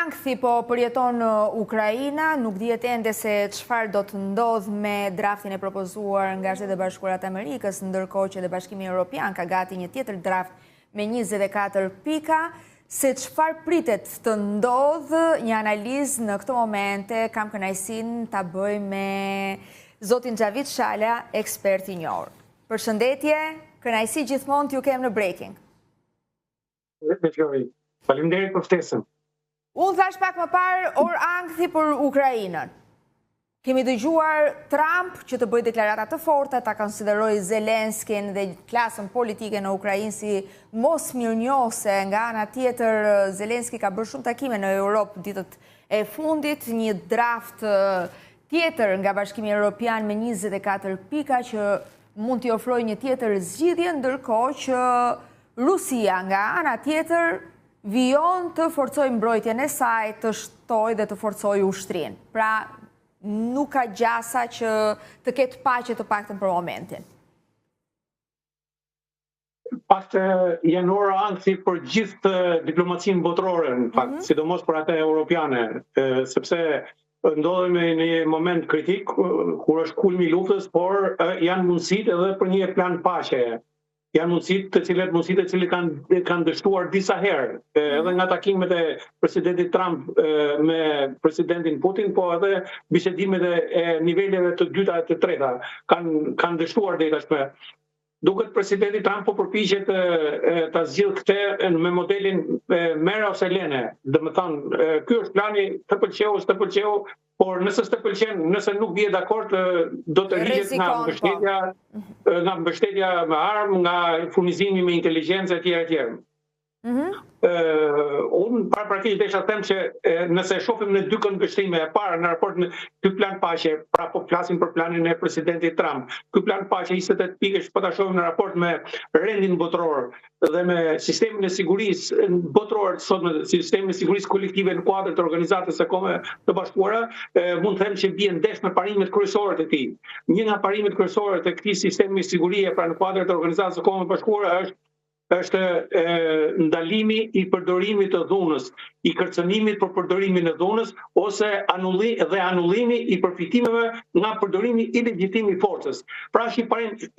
ankthi po përjeton Ukraina, nuk dihet ende se çfarë do të ndodh me draftin e propozuar nga Shtetet e Bashkuara të Amerikës, ndërkohë që edhe Bashkimi Evropian ka gati një tjetër draft me 24 pika. Se çfarë pritet të ndodh, një analizë në këto momente kam kënaqësinë ta bëj me zotin Xhavit Shala, ekspert i njohur. Përshëndetje, kënaqësi gjithmonë t'ju kem në Breaking. Faleminderit për ftesën. Unë thash pak më parë or ankthi për Ukrainën. Kemi dëgjuar Trump që të bëj deklarata të forta, ta konsideroi Zelenskin dhe klasën politike në Ukrainë si mos mirënjohëse. Nga ana tjetër, Zelenski ka bërë shumë takime në Europë ditët e fundit, një draft tjetër nga Bashkimi Evropian me 24 pika që mund t'i ofrojë një tjetër zgjidhje, ndërkohë që Rusia nga ana tjetër vijon të forcojë mbrojtjen e saj, të shtojë dhe të forcojë ushtrinë. Pra, nuk ka gjasa që të ketë paqe të paktën për momentin. Pastë janë ora ankthi për gjithë diplomacinë botërore, në fakt, sidomos për atë europiane, sepse ndodhemi në një moment kritik kur është kulmi i luftës, por janë mundësitë edhe për një plan paqe. Janë mundësitë të cilat kanë dështuar disa herë, edhe nga takimet e presidentit Trump me presidentin Putin, po edhe bisedimet e niveleve të dyta e të treta kanë dështuar deri tashmë. Duket presidenti Trump po përpiqet ta zgjidhë këtë me modelin merre ose lene. Domethënë, ky është plani, të pëlqeu ose të pëlqeu, por nëse s'të pëlqen, nëse nuk bie dakord, do të rrihet nga mbështetja me armë, nga furnizimi me inteligjencë etj. Unë paraprakisht desha të them që nëse shohim në dy këndvështrime, e para në raport me ky plan paqe, pra po flasim për planin e presidentit Trump. Ky plan paqe 28 pikësh po ta shohim në raport me rendin botëror dhe me sistemin e sigurisë botëror, sot me sistemin e sigurisë kolektive në kuadër të Organizatës së Kombeve të Bashkuara, mund të them që bien ndesh me parimet kryesore të tij. Një nga parimet kryesore të këtij sistemi sigurie pra në kuadër të Organizatës së Kombeve të Bashkuara është ndalimi i përdorimit të dhunës, i kërcënimit për përdorimin e dhunës, ose anullimi i përfitimeve nga përdorimi ilegjitim i forcës. Pra është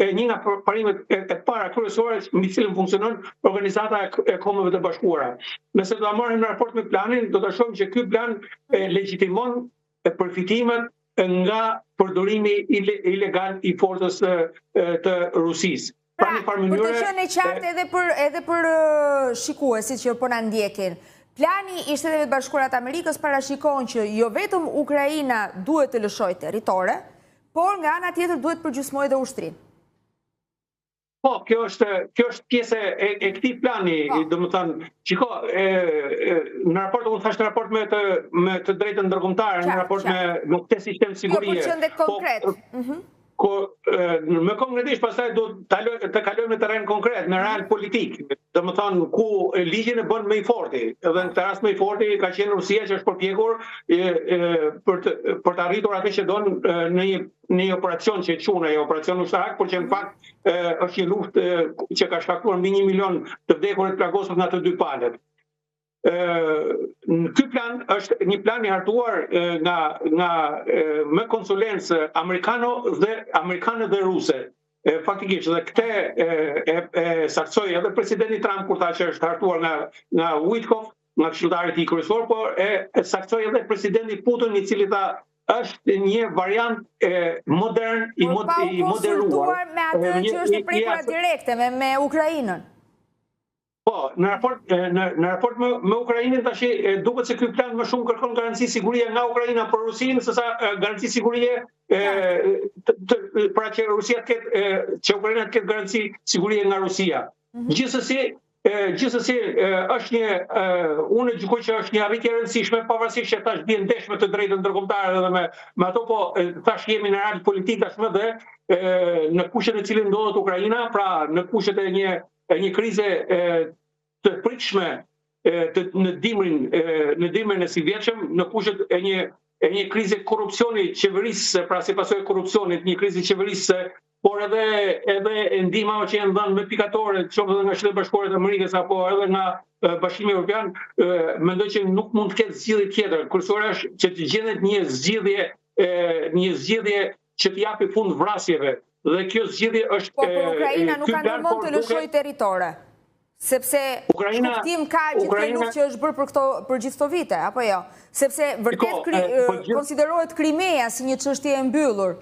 një nga parimet e para kryesore mbi cilën funksionon Organizata e Kombeve të Bashkuara. Nëse do ta marrim në raport me planin, do ta shohim që ky plan legjitimon përfitimet nga përdorimi ilegal i forcës të Rusisë. Pra, për të qenë e qartë edhe për shikuesit që po na ndjekin, plani i Shteteve të Bashkuara të Amerikës parashikon që jo vetëm Ukraina duhet të lëshojë territore, por nga ana tjetër duhet përgjysmojë dhe ushtrinë. Po, kjo është pjesë e këtij plani, domethënë, shiko, në raport unë thash në raport me të drejtën ndërkombëtare, në raport me këtë sistem sigurie. Po, për konkret. Me konkretisht pastaj do të kalojmë në terren konkret, në real politik. Domethënë ku ligjin e bën më i forti. Edhe në këtë rast më i forti ka qenë Rusia që është përpjekur për të arritur atë që don në një operacion që quhen operacion ushtarak, por që në fakt është një luftë që ka shkaktuar mbi 1 milion të vdekur e plagosur nga të dy palët. Ky plan është një plan i hartuar nga me konsulencë amerikane dhe ruse. Faktikisht dhe këtë e saktoi edhe presidenti Trump kur tha që është hartuar nga Witkoff, nga këshilltari i tij kryesor, por e saktoi edhe presidenti Putin, i cili tha është një variant modern i moderuar. Me atë që është prekur direkte me Ukrainën. Po, në raport me Ukrainën tash duket se ky plan më shumë kërkon garanci sigurie nga Ukraina për Rusinë, sesa garanci sigurie pra që Rusia që Ukraina të ketë garanci sigurie nga Rusia. Gjithsesi është unë gjykoj që është një arritje e rëndësishme, pavarësisht që tash bien ndesh me të drejtën ndërkombëtare dhe me ato, po tash jemi në real politik tashmë dhe në kushtet e cilën ndodhet Ukraina, pra në kushtet e një krize të pritshme në dimrin e sivjetshëm, në kushtet e një krize korrupsioni qeverisë, pra si pasojë e korrupsionit, një krizë qeverisë por edhe ndihmave që janë dhënë me pikatore, qoftë edhe nga Shtetet Bashkuara të Amerikës apo edhe nga Bashkimi Evropian, mendoj që nuk mund të ketë zgjidhje tjetër. Kryesore është që të gjendet një zgjidhje që të japi fund vrasjeve. Dhe kjo zgjidhje është... Po, për Ukraina nuk ka ndërmend të lëshojë territore, sepse kuptim ka gjithë që është bërë për gjithë këto vite, apo jo? Sepse vërtet konsiderohet Krimea si një çështje e mbyllur,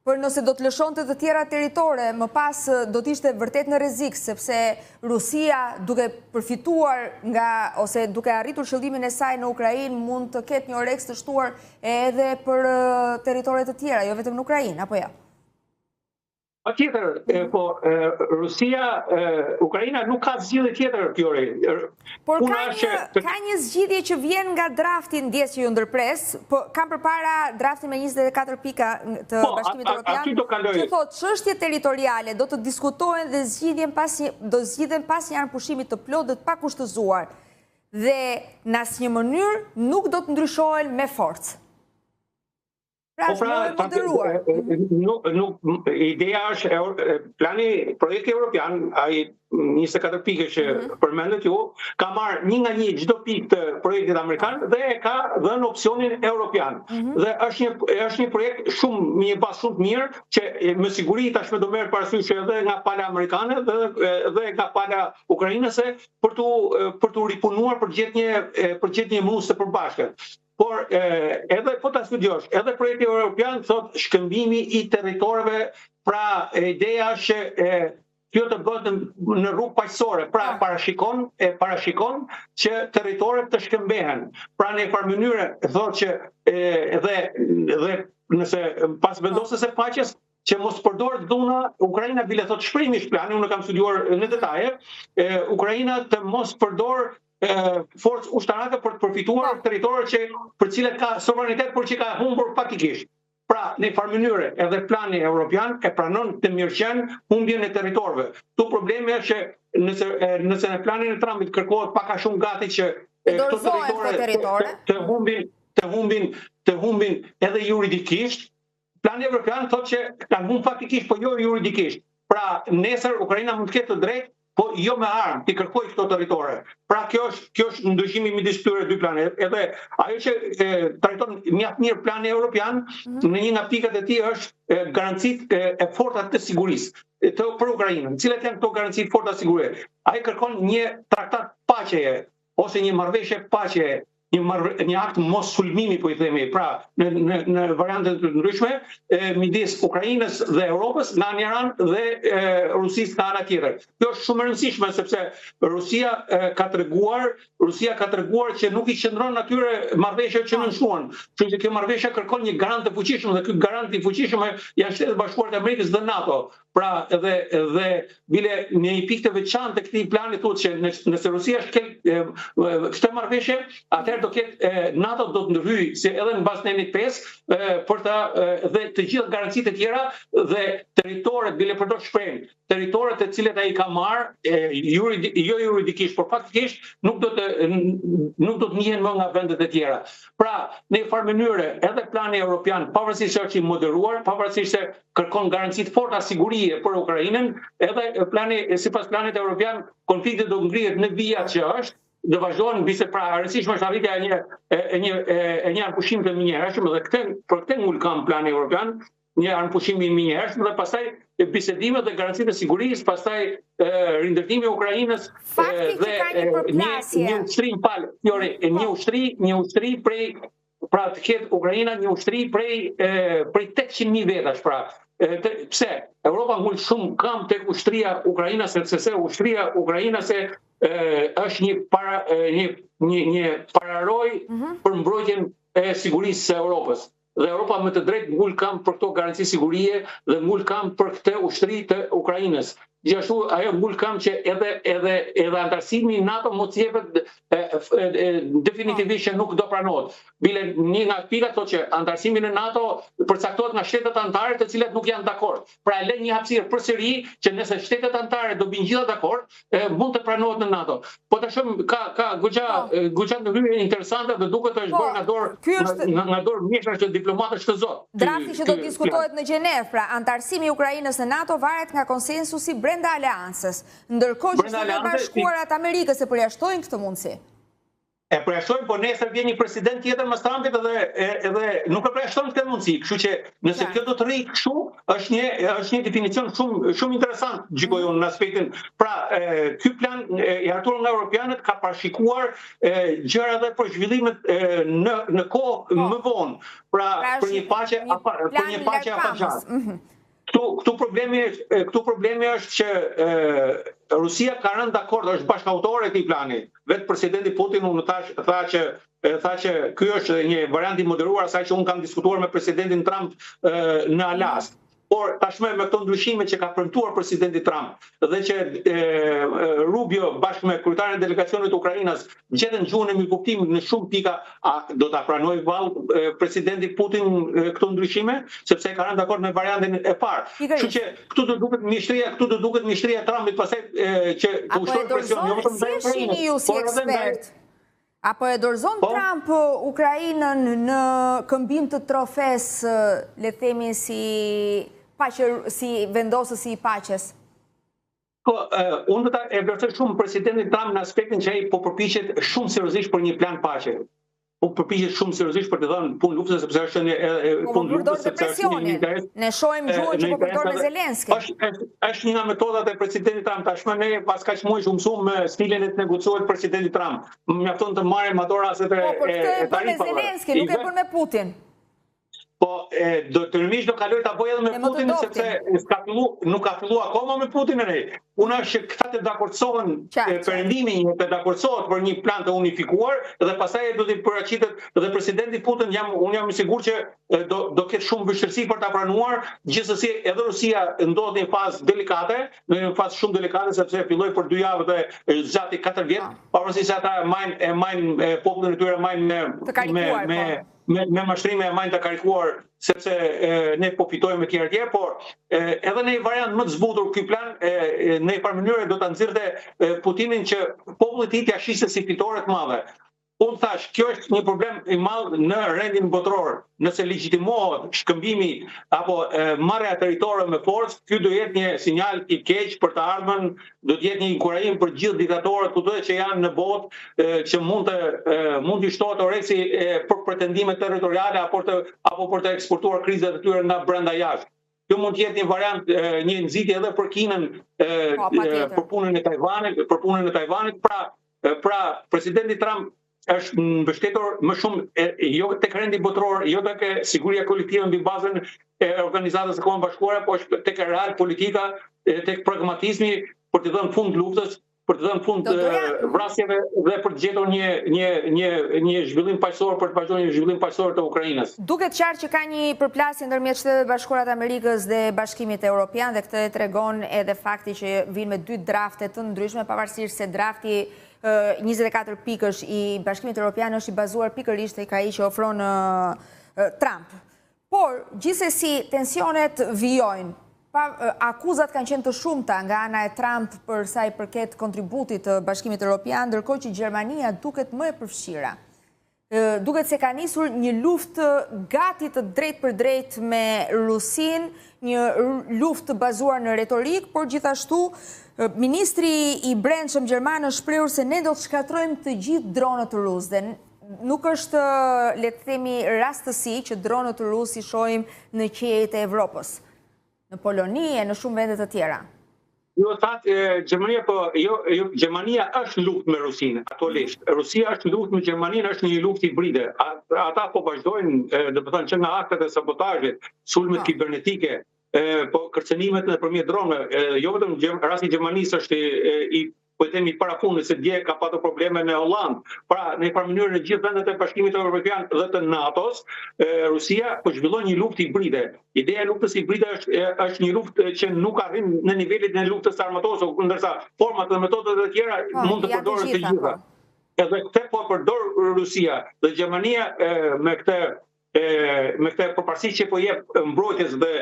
por nëse do të lëshonte të tjera territore, më pas do të ishte vërtet në rrezik, sepse Rusia, duke përfituar ose duke arritur qëllimin e saj në Ukrainë, mund të ketë një oreks të shtuar edhe për territore të tjera, jo vetëm në Ukrainë, apo jo? Tjetër, po Ukraina nuk ka zgjidhje tjetër, Fjori. Por ka një zgjidhje që vjen nga drafti ndjes që ju ndërpres, po kam përpara draftin me 24 pika të Bashkimit Evropian, që thotë çështje territoriale do të diskutohen dhe do zgjidhen pas një anëpushimit të plotë dhe të pakushtëzuar, dhe në asnjë mënyrë nuk do të ndryshohen me forcë. Ideja është projekti evropian, ai 24 pike që përmendet ju, ka marrë një nga një çdo pikë të projektit amerikan dhe ka dhënë opsionin evropian. Dhe është një projekt një bazë shumë të mirë që me siguri tashmë do merret parasysh edhe nga pala amerikane dhe nga pala ukrainase për tu ripunuar për gjetë një mus të përbashkët. Por edhe po ta studiosh, edhe projekti evropian thot shkëmbimi i territoreve, pra ideja është që kjo të bëhet në rrugë paqësore, pra parashikon që territoret të shkëmbehen. Pra në farë mënyrë thotë që dhe nëse pas vendosjes së paqes që mos përdoret dhuna, Ukraina bile thotë shprehimish plani, unë kam studiuar në detaje, Ukraina të mos përdor forcë ushtarake për të përfituar territoret për cilet ka sovranitet, por që ka humbur faktikisht. Pra, në farë mënyre, edhe plani evropian e pranon të mirëqen humbjen e territorëve. Tu problemi është që nëse në planin e Trumpit kërkohet pak a shumë gati që këto territore të humbin edhe juridikisht, plani evropian thotë që kanë humbur faktikisht, po jo juridikisht. Pra, nesër Ukraina mund të ketë të drejtë, po jo me armë, ti kërkoj këto territore. Pra kjo është ndryshimi midis këtyre dy planeve. Edhe ajo që trajton mjaft mirë plani evropian, në një nga pikat e tij është garancitë e forta të sigurisë për Ukrainën. Cilat janë këto garancitë forta të sigurisë? Ai kërkon një traktat paqeje ose një marrëveshje paqeje, një akt mos sulmimi, po i themi, pra në variante të ndryshme midis Ukrainës dhe Europës nga një anë dhe Rusisë nga ana tjetër. Kjo është shumë e rëndësishme sepse Rusia ka treguar që nuk i qëndron atyre marrëveshjeve që nënshuan. Kështu që kjo marrëveshje kërkon një garant të fuqishëm dhe ky garant i fuqishëm janë Shtetet Bashkuara të Amerikës dhe NATO. Pra edhe bile një pikë të veçantë të këtij plani thotë që nëse Rusia këtë marrëveshje, atëherë do ketë NATO do të ndryhej si edhe në bazën e Nenit 5 për dhe të gjithë garancitë e tjera dhe territoret bile përdor shprehjen, territoret e cilet ai ka marrë jo juridikisht, por faktikisht nuk do të njihen më nga vendet e tjera. Pra, në një farë mënyre, edhe plani evropian, pavarësisht se është i moderuar, pavarësisht se kërkon garancitë forta sigurie për Ukrainën, edhe sipas planit evropian, konflikti do ngrihet në vijat që është, dhe vazhdojnë bise pra rëndësishme është arritja e një anëpushim të minjëhershëm dhe për këtë ngul kam plani evropian, një anëpushim i minjëhershëm dhe pastaj bisedimet dhe garancitë e sigurisë, pastaj rindërtimi i Ukrainës dhe një ushtrim një ushtri prej pra të ketë Ukraina një ushtri prej 800.000 vetash pra. Pse? Europa ngul shumë kam tek ushtria ukrainase, sepse ushtria ukrainase është një pararoj për mbrojtjen e sigurisë së Europës. Dhe Europa me të drejtë ngul kam për këto garanci sigurie dhe ngul kam për këtë ushtri të Ukrainës. Gjithashtu ajo ngul kam që edhe antarësimi i NATO mos jepet definitivisht që nuk do pranohet. Bile një nga pikat thotë që antarësimi në NATO përcaktohet nga shtetet anëtare të cilat nuk janë dakord. Pra e lën një hapësirë përsëri që nëse shtetet anëtare do bëjnë gjithë dakord, mund të pranohet në NATO. Po tashëm ka goxha ndërhyrje interesante dhe duket të është bërë nga dorë mjeshtrash të diplomatët shtazor. Drafti që do të diskutohet në Gjenevë, pra antarësimi i Ukrainës në NATO varet nga konsensusi brenda aleancës, ndërkohë që Shtetet e Bashkuara të Amerikës e përjashtojnë këtë mundësi. E përjashtojnë, po nesër vjen një president tjetër mas Trumpit edhe nuk e përjashtojnë këtë mundësi. Kështu që nëse kjo do të rrijë kështu, është një definicion shumë interesant, gjykoj unë në aspektin. Pra, ky plan i hartuar nga europianët ka parashikuar gjëra dhe për zhvillimet në kohë më vonë. Pra, për një paqe afatgjatë. Këtu problemi është që Rusia ka rënë dakord, është bashkëautor e këtij plani. Vetë presidenti Putin unë tha që ky është një variant i moderuar asaj që unë kam diskutuar me presidentin Trump në Alaskë. Por tashmë me këto ndryshime që ka premtuar presidenti Trump dhe që Rubio bashkë me kryetarin e delegacionit të Ukrainës gjetën gjuhën e mirëkuptimit në shumë pika, do ta pranojë vallë presidenti Putin këto ndryshime, sepse ka rënë dakord me variantin e parë. Kështu që këtu do duket mishtria e Trumpit pastaj që të ushtrojë presion jo vetëm ndaj Ukrainës, por edhe ndaj Apo e dorëzon Trump Ukrainën në këmbim të trofesë, le të themi si vendosës i paqes? Unë do ta e vlerësoj shumë presidentin Trump në aspektin që ai po përpiqet shumë seriozisht për një plan paqe. Po përpiqet shumë seriozisht për të dhënë punë luftës sepse është një punë luftës sepse është një interes. Ne shohim gjuhën që po përdor me Zelenski. Është një nga metodat e presidentit Trump. Tashmë ne pas kaq muajsh u mësuam me stilin e negocjuar presidenti Trump. Mjafton të marrim ato rastet e tarifave. Po për këtë e bën me Zelenski, nuk e bën me Putin. Po, detyrimisht do kaloj ta bëj edhe me Putinin sepse nuk ka filluar akoma me Putinin. Unë është që këta të dakordsohen, perëndimi të dakordsohet për një plan të unifikuar dhe pastaj do të paraqitet dhe presidenti Putin, unë jam i sigurt që do ketë shumë vështirësi për ta pranuar, gjithsesi edhe Rusia ndodhet në një fazë delikate, në një fazë shumë delikate sepse filloi për 2 javë dhe zgjati 4 vjet, pavarësisht se ata e majnë popullin e tyre majnë me mashtrime e majnë të karikuar sepse ne po fitojmë etj, por edhe në një variant më të zbutur ky plan në një farë mënyrë do ta nxirrte Putinin që populli i tij t'ia shihte si fitore të madhe. Unë thash, kjo është një problem i madh në rendin botror. Nëse legjitimohet shkëmbimi apo marrja e territorëve me forcë, ky do jetë një sinjal i keq për të ardhmen, do të jetë një inkurajim për gjithë diktatorët kudo që janë në botë që mund të shtohet oresi për pretendime territoriale apo për të eksportuar krizat e tyre nga brenda jashtë. Kjo mund të jetë një variant, një nxitje edhe për Kinën për punën e Tajvanit, pra presidenti Trump është mbështetur më shumë jo tek rendi botror, jo tek siguria kolektive mbi bazën e Organizatës së Kombeve Bashkuara, por tek real politika, tek pragmatizmi për të dhënë fund luftës, për të dhënë fund vrasjeve dhe për të gjetur një zhvillim paqësor, për të vazhduar një zhvillim paqësor të Ukrainës. Duket qartë që ka një përplasje ndërmjet Shtetet e Bashkuara të Amerikës dhe Bashkimit Evropian dhe këtë tregon edhe fakti që vinë me 2 drafte të ndryshme, pavarësisht se drafti 24 pikësh i Bashkimit Evropian është i bazuar pikërisht tek ai që ofron Trump. Por gjithsesi tensionet vijojnë. Akuzat kanë qenë të shumta nga ana e Trump për sa i përket kontributit të Bashkimit Evropian, ndërkohë që Gjermania duket më e përfshira. Duket se ka nisur një luftë gati të drejt për drejt me Rusin, një luftë bazuar në retorik, por gjithashtu Ministri i Brendshëm Gjerman është shprehur se ne do të shkatrojmë të gjithë dronët rusë dhe nuk është, le të themi, rastësi që dronët rusë i shohim në qejet e Evropës, në Poloni e në shumë vende të tjera. Jo, Gjermania është luftë me Rusinë, aktualisht. Rusia është luftë me Gjermaninë, është një luftë hibride. Ata po vazhdojnë, do të thonë që nga aktet e sabotazhit, sulmet kibernetike, po kërcënimet nëpërmjet dronëve, jo vetëm rasti i Gjermanisë është po e themi para fundit se dje ka patur probleme në Holland. Pra, në një farë mënyrë në gjithë vendet e Bashkimit Evropian dhe të NATO-s, Rusia po zhvillon një luftë hibride. Ideja e luftës hibride është një luftë që nuk arrin në nivelit në luftës armatose, ndërsa format dhe metodat e tjera mund të përdoren të gjitha. Edhe këtë po përdor Rusia dhe Gjermania me këtë përparësi që po jep mbrojtjes dhe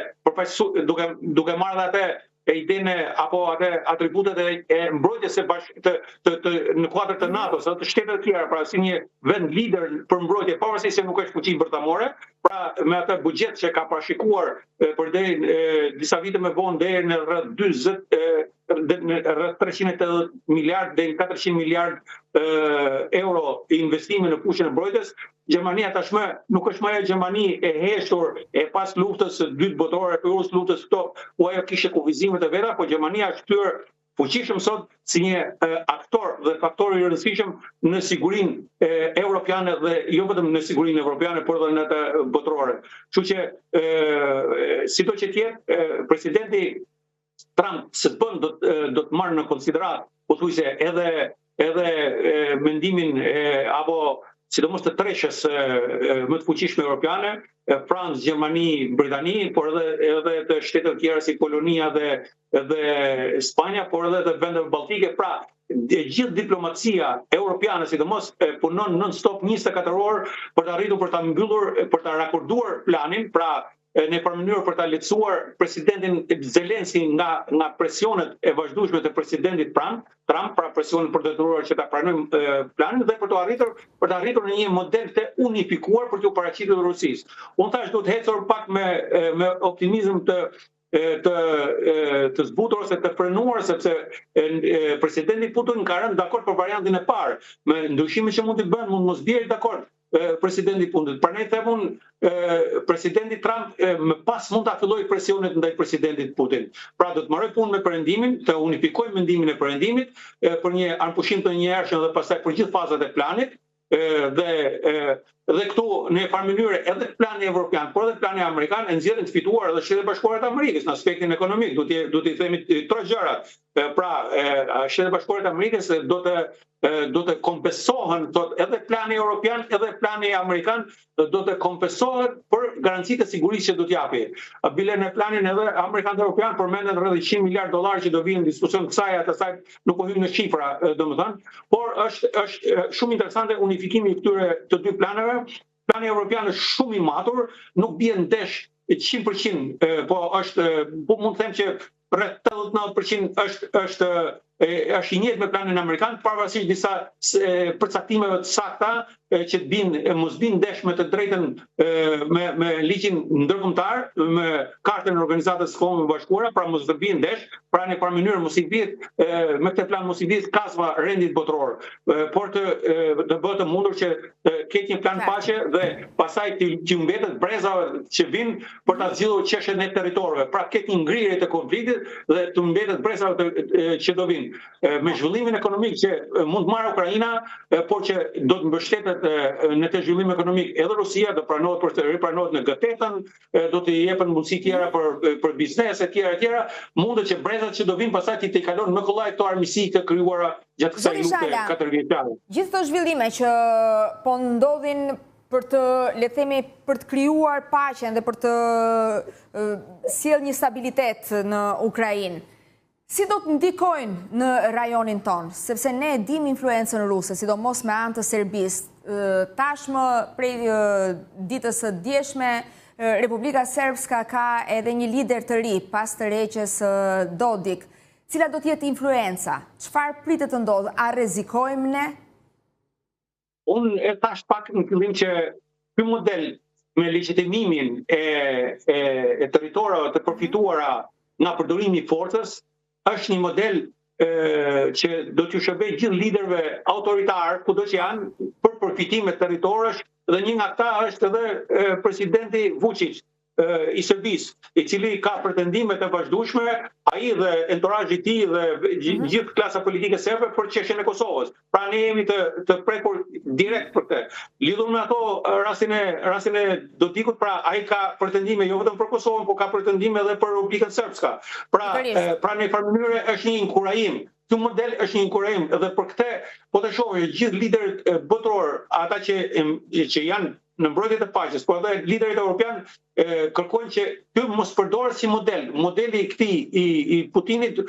duke marrë atë idenë apo atë atributet e mbrojtjes në kuadër të NATO-s, të shtetet të tjera, pra si një vend lider për mbrojtje, pavarësisht se nuk është fuqi bërtamore, pra me atë buxhet që ka parashikuar për disa vite më vonë deri në rreth 40 rreth 380 miliard deri në 400 miliard euro investime në fushën e mbrojtjes, Gjermania tashmë nuk është më ajo Gjermani e heshtur e pas luftës së dytë botërore, pas luftës këto, ku ajo kishte kufizimet e veta, po Gjermania është kthyer fuqishëm sot si një aktor dhe faktor i rëndësishëm në sigurinë europiane dhe jo vetëm në sigurinë evropiane, por edhe në atë botërore. Kështu që sido që të jetë, presidenti Trump së bën do të marrë në konsiderat pothuajse edhe mendimin apo sidomos të treshës më të fuqishme europiane, Francë, Gjermani, Britani, por edhe të shtetet tjera si Polonia dhe Spanja, por edhe të vendet balltike. Pra, gjithë diplomacia europiane sidomos punon non-stop 24 orë për të arritur për ta mbyllur, për ta rakorduar planin, pra në për mënyrë për ta lehtësuar presidentin Zelenski nga presionet e vazhdueshme të presidentit Trump, pra presionet për të detyruar që ta pranojmë planin dhe për të arritur në një model të unifikuar për t'u paraqitur Rusisë. Unë thash duhet hecur pak me optimizëm të zbutur ose të frenuar, sepse presidenti Putin ka rënë dakord për variantin e parë. Me ndryshimet që mund të bëhen, mund mos bjerë dakord presidenti Putin. Pra ne themun presidenti Trump më pas mund ta fillojë presionet ndaj presidentit Putin. Pra do të marrë punë me perëndimin, të unifikojë mendimin e perëndimit për një anpushim të njëhershëm dhe pastaj për gjithë fazat e planit. Dhe këtu në një farë mënyrë edhe plani evropian, por edhe plani amerikan e nxjerrin të fituar edhe Shtetet Bashkuara të Amerikës në aspektin ekonomik. Do t'i themi tre gjërat. Pra, Shtetet Bashkuara të Amerikës do të kompensohen, edhe plani evropian, edhe plani amerikan do të kompensohet për garancitë e sigurisë që do t'japi. Bile në planin edhe amerikan dhe evropian përmenden rreth $100 miliard që do vinë në diskusion kësaj, asaj nuk po hym në shifra, domethënë, por është shumë interesante unifikimi i këtyre të dy planeve. Plani evropian është shumë i matur, nuk bie ndesh 100%, po mund të them që rreth 89% është i njëjtë me planin amerikan, pavarësisht disa përcaktimeve të sakta që mos bin ndesh me të drejtën me ligjin ndërkombëtar, me kartën e Organizatës së Kombeve Bashkuara, pra mos të bin ndesh, pra në par mënyrë mos i vjet me këtë plan mos i vjet kasva rendit botëror, por të bëhet të mundur që ketë një plan paqe dhe pastaj të mbetet brezave që vinë për ta zgjidhur çështjen e territorëve. Pra ketë një ngrirje të konfliktit dhe të mbetet brezave që do vinë. Me zhvillimin ekonomik që mund të marrë Ukraina, por që do të mbështetet në të zhvillim ekonomik edhe Rusia, do ripranohet në G8-ën, do të jepen mundësi tjera për biznes e tjera, mundet që brezat që do vinë pastaj të kalon më kollaj këto armiqësi të krijuara gjatë kësaj lufte 4 vjeçare. Gjithë këto zhvillime që po ndodhin për të, le të themi, për të krijuar paqen dhe për të sjellë një stabilitet në Ukrainë, si do të ndikojnë në rajonin tonë, sepse ne dim influencën ruse, sidomos me anë të Serbisë. Tashmë prej ditës së djeshme, Republika Serbska ka edhe një lider të ri pas të rreqes Dodik. Cila do të jetë influenca? Çfarë pritet të ndodhë? A rrezikojmë ne? Unë e thash pak në fillim që ky model me legjitimimin e territorave të përfituara nga përdorimi i forcës është një model që do t'ju shërbej gjithë liderëve autoritar, kudo që janë, për përfitime territorësh, dhe një nga këta është edhe presidenti Vučić i Serbisë, i cili ka pretendime të vazhdueshme, ai dhe entorazhi i tij dhe gjithë klasa politike serbe për çështjen e Kosovës. Pra ne jemi të prekur direkt për këtë. Lidhur me ato rastin e Dodikut, pra ai ka pretendime jo vetëm për Kosovën, por ka pretendime edhe për Republikën Srpska. Pra në farë mënyrë është një inkurajim. Ky model është një inkurajim dhe për këtë po të shohë gjithë liderët botëror, ata që janë në mbrojtje të paqes, por edhe liderit evropian kërkojnë që ky mos përdoret si model. Modeli i këtij i Putinit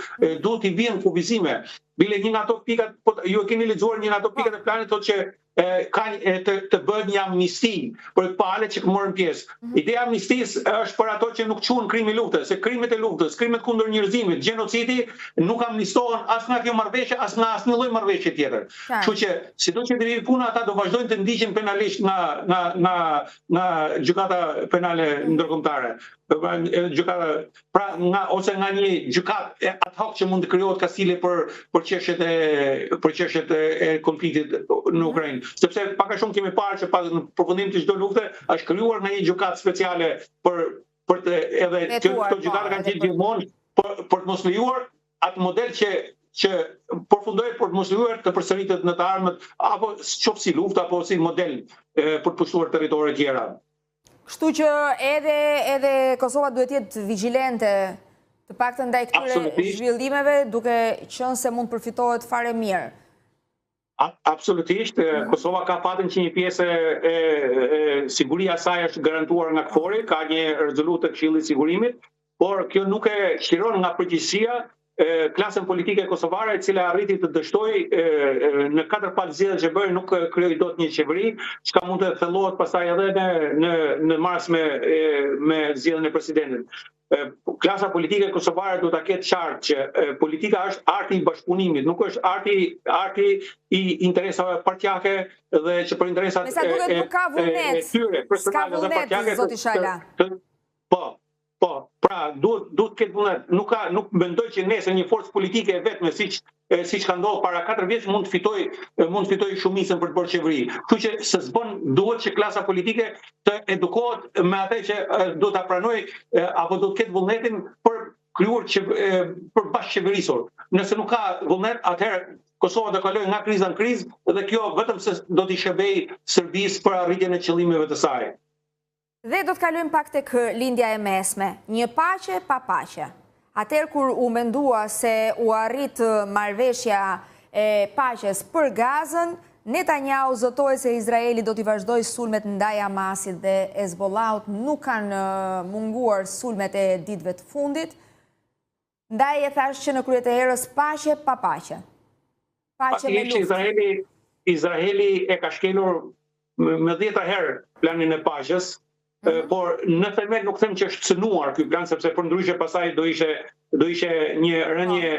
duhet i vijnë kufizime. Bile një nga ato pikat, ju e keni lexuar një nga ato pikat e planit, thotë që të bëhet një amnisti për palët që morën pjesë. Ideja e amnistisë është për ato që nuk quhen krimi luftës, se krimet e luftës, krimet kundër njerëzimit, gjenocidi nuk amnistohen as nga kjo marrëveshje, as nga asnjë lloj marrëveshje tjetër. Kështu që sido që të vi puna, ata do vazhdojnë të ndiqen penalisht nga gjykata penale ndërkombëtare. Ose nga një gjykatë ad hoc që mund të krijohet Kastile për çështjet e konfliktit në Ukrainë. Sepse pak a shumë kemi parë që në përfundim të çdo lufte është krijuar nga një gjykatë speciale për të edhe këto gjykata kanë qenë gjithmonë për të mos lejuar atë model që përfundoi për të mos lejuar të përsëritet në të ardhmet apo qoftë si luftë apo si model për të pushtuar territoire të tjera. Kështu që edhe Kosova duhet jetë vigjilente të paktën ndaj këtyre zhvillimeve, duke qenë se mund përfitohet fare mirë. Absolutisht, Kosova ka patën që një pjesë e siguria saj është garantuar nga KFOR-i, ka një rezolutë të Këshillit të Sigurimit, por kjo nuk e qiron nga përgjegjësia klasën politike kosovare e cila arriti të dështoj në 4-5 zgjedhje që bëri nuk krijoi dot një qeveri, çka mund të thellohet pastaj edhe në mars me zgjedhjen e presidentit. Klasa politike kosovare duhet ta ketë qartë që politika është arti i bashkëpunimit, nuk është arti i interesave partjake dhe që për interesat e tyre personale dhe partjake. Zoti Shala. Po, pra duhet të ketë vullnet. Nuk mendoj që nesër një forcë politike e vetme siç ka ndodhur para 4 vjeç mund të fitoj shumicën për të bërë qeveri. Kështu që së s'bën duhet që klasa politike të edukohet me atë që do ta pranoj apo do të ketë vullnetin për krijuar për bashkëqeverisur. Nëse nuk ka vullnet, atëherë Kosova do kalojë nga kriza në krizë dhe kjo vetëm se do t'i shërbej Serbisë për arritjen e qëllimeve të saj. Dhe do të kalojmë pak tek lindja e mesme, një paqe pa paqe. Atëherë kur u mendua se u arrit marrëveshja e paqes për Gazën, Netanyahu zotoi se Izraeli do t'i vazhdoj sulmet ndaj Hamasit dhe Hezbollahut nuk kanë munguar sulmet e ditëve të fundit. Ndaj e thash që në krye të erës paqe pa paqe. Paqe me luftë. Izraeli e ka shkelur me 10 herë planin e paqes. Por në themelë nuk them që është cënuar ky plan, sepse përndryshe pasaj do ishe një rënje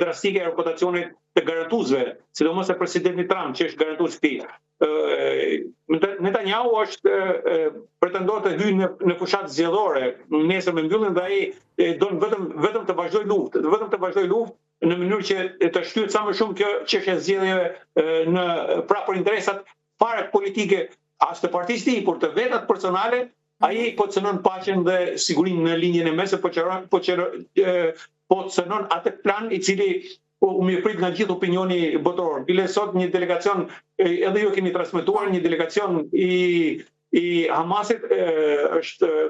drastike e reputacionit të garantuesve, sidomos e presidenti Trump që është garantues këtij. Netanyahu pretendon të hyjë në fushat zgjedhore nesër me mbylljen dhe ai don vetëm të vazhdoj luftë në mënyrë që të shtyhet sa më shumë kjo çështje zgjedhjeve në për interesat fare politike as të partisë tij, por të vetat personale, ai po cënon paqen dhe sigurinë në linjën e mesme, po cënon atë plan i cili u mirëprit nga gjithë opinioni botror. Bile sot një delegacion, edhe ju keni transmetuar, një delegacion i Hamasit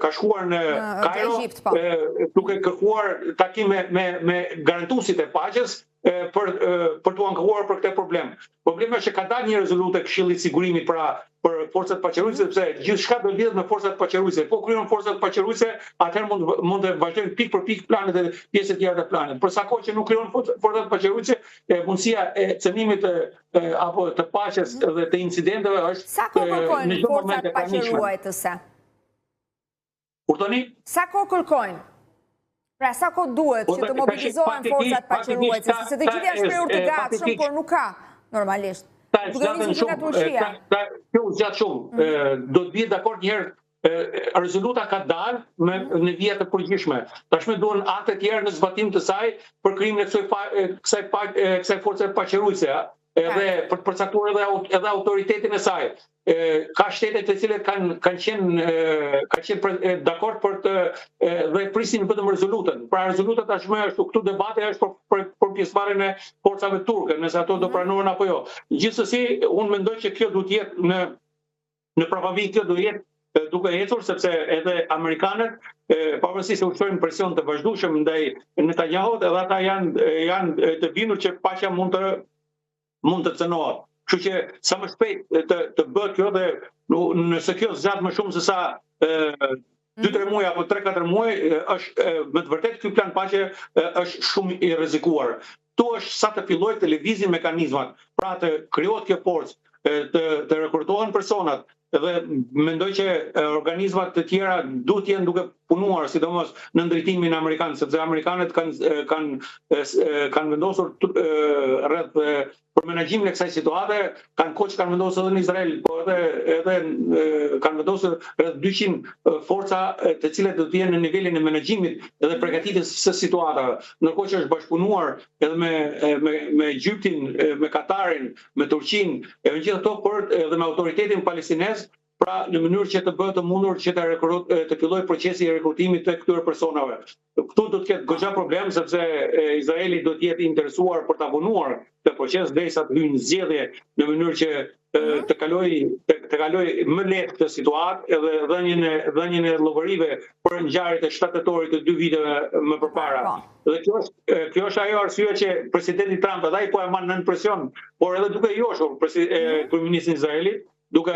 ka shkuar në Kairo duke kërkuar takime me garantuesit e paqes për t'u ankohuar për këtë problem. Problemi është që ka dalë një rezolutë e Këshillit të Sigurimit për forcat paqëruese, sepse gjithçka do lidhet me forcat paqëruese. Po kryen forcat paqëruese, atëherë mund të vazhdojnë pikë për pikë planet dhe pjesë të tjera të planet. Për sa kohë që nuk kryen forcat paqëruese, mundësia e cënimit apo të paqes dhe të incidenteve është sa kohë kërkojnë forcat paqëruese? Urdhëni? Sa kohë kërkojnë? Pra sa kohë duhet që të mobilizohen forcat paqëruese, se të gjithë janë shprehur të gatshëm, por nuk ka normalisht. Kjo u zgjat shumë. Do të bie dakord një herë. Rezoluta ka dalë në vija të përgjithshme. Tashmë duhen akte të tjera në zbatim të saj për krimin e kësaj force paqëruese, edhe për të përcaktuar edhe autoritetin e saj. Ka shtete të cilet kanë qenë dakord për të dhe prisin vetëm rezolutën. Pra rezoluta tashmë është këtu debate është për pjesëmarrjen e forcave turke, nëse ato do pranohen apo jo. Gjithsesi, unë mendoj që kjo duhet jetë në prapavi, kjo duhet jetë duke ecur, sepse edhe amerikanët, pavarësisht se ushtrojnë presion të vazhdueshëm ndaj Netanyahut, edhe ata janë të bindur që paqja mund të cënohet. Kështu që sa më shpejt të bëhet kjo dhe nëse kjo zgjat më shumë se sa 2-3 muaj apo 3-4 muaj, është me të vërtetë ky plan paqe është shumë i rrezikuar. Tu është sa të fillojë të lëvizin mekanizmat, pra të krijohet kjo forcë, të rekrutohen personat, dhe mendoj që organizmat të tjera duhet jenë duke punuar, sidomos në ndërtimin amerikan, sepse amerikanët kanë vendosur rreth për menaxhimin e kësaj situate, kanë kohë që kanë vendosur edhe në Izrael, po edhe kanë vendosur rreth 200 forca të cilat do të jenë në nivelin e menaxhimit dhe përgatitjes së situatave. Ndërkohë që është bashkëpunuar edhe me Egyptin, me Katarin, me Turqinë, e me gjithë ato edhe me autoritetin palestinez, pra në mënyrë që të bëhet të mundur që të fillojë procesi i rekrutimit të këtyre personave. Këtu do të ketë goxha problem, sepse Izraeli do të jetë interesuar për ta vonuar këtë proces derisa të hyjë në zgjedhje, në mënyrë që të kaloj më lehtë këtë situatë, edhe dhënien e llogarive për ngjarjet e 7 tetorit të 2 viteve më përpara. Dhe kjo është ajo arsye që presidenti Trump edhe ai po e marr nën presion, por edhe duke joshur kryeministin e Izraelit, duke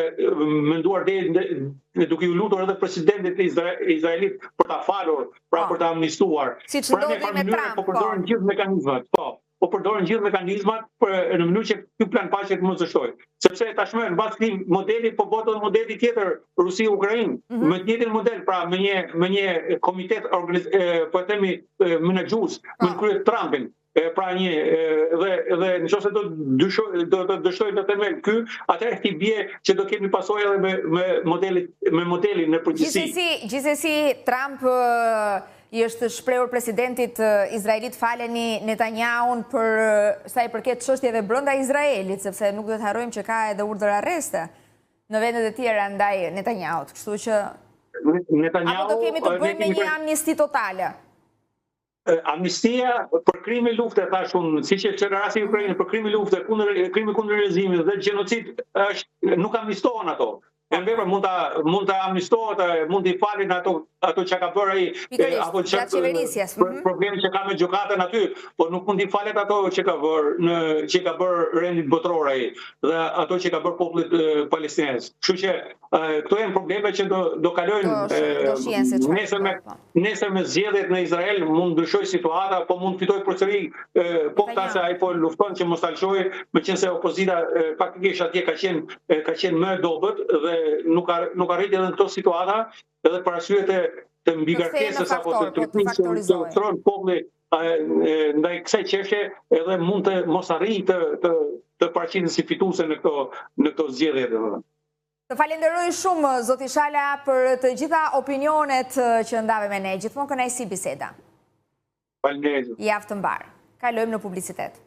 menduar duke u lutur edhe presidentit e Izraelit për ta falur, pra për ta amnistuar. Siç ndodhi me Trump, po përdoren gjithë mekanizmat. Po përdoren gjithë mekanizmat në mënyrë që ky plan paqe të mos zështojë. Sepse tashmë mbas këtij modeli po bëhet edhe modeli tjetër, Rusi-Ukrainë, me të njëjtin model, pra me një komitet po themi menaxhues, me krye Trumpin. Pra dhe nëse do të dështojë në themel ky, atëherë ti bie që do kemi pasojë edhe me modelin në përgjithësi. Gjithsesi Trump i është shprehur presidentit izraelit faleni Netanyahu për sa i përket çështjeve brenda Izraelit, sepse nuk do të harrojmë që ka edhe urdhër arreste në vendet e tjera ndaj Netanyahut, kështu që apo do kemi të bëjmë me një amnisti totale. Amnistia për krime lufte, thash unë, siç është rasti i Ukrainës, për krime lufte, krime kundër njerëzimit dhe gjenocid, nuk amnistohen ato. Mund ta amnistohet, mund t'i falin ato që ka bërë ai, apo problemi që ka me gjykatën aty, por nuk mund t'i falet ato që ka bërë rendit botror ai dhe ato që ka bërë popullit palestinez. Kështu që këto janë probleme që do kalojnë nesër me zgjedhjet në Izrael, mund ndryshoj situata, po mund fitoj përsëri po këta se ai po lufton që mos ta lëshojë, meqense opozita faktikisht atje ka qenë më e dobët dhe nuk arriti edhe në këto situata, edhe për arsye të mbigarkesës apo të tritnisë të ofron populli ndaj kësaj çështje, edhe mund të mos arrijë të paraqitet si fituese në këto zgjedhje. Të falenderoj shumë zoti Shala për të gjitha opinionet që ndave me ne. Gjithmonë kënaqësi biseda. Faleminderit. Javë të mbarë. Kalojmë në publicitet.